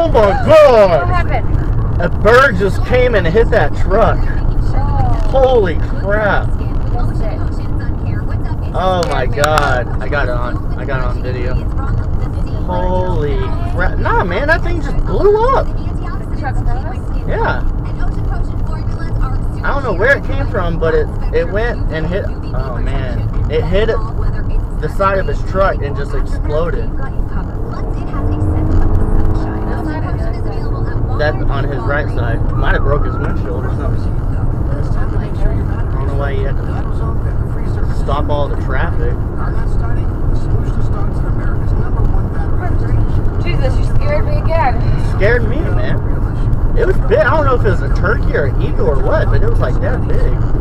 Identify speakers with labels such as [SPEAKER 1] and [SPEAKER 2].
[SPEAKER 1] Oh my
[SPEAKER 2] What
[SPEAKER 1] god!
[SPEAKER 2] happened?
[SPEAKER 1] A bird just came and hit that truck. Holy crap. Oh my god. I got it on video. Holy crap. Nah, man, that thing just blew up. Yeah. I don't know where it came from, but it went and hit. Oh man. It hit the side of his truck and just exploded. That on his right side. Might have broke his windshield or something. I don't know why he had to stop all the traffic.
[SPEAKER 2] Jesus, you scared me again.
[SPEAKER 1] Scared me, man. It was big. I don't know if it was a turkey or an eagle or what, but it was like that big.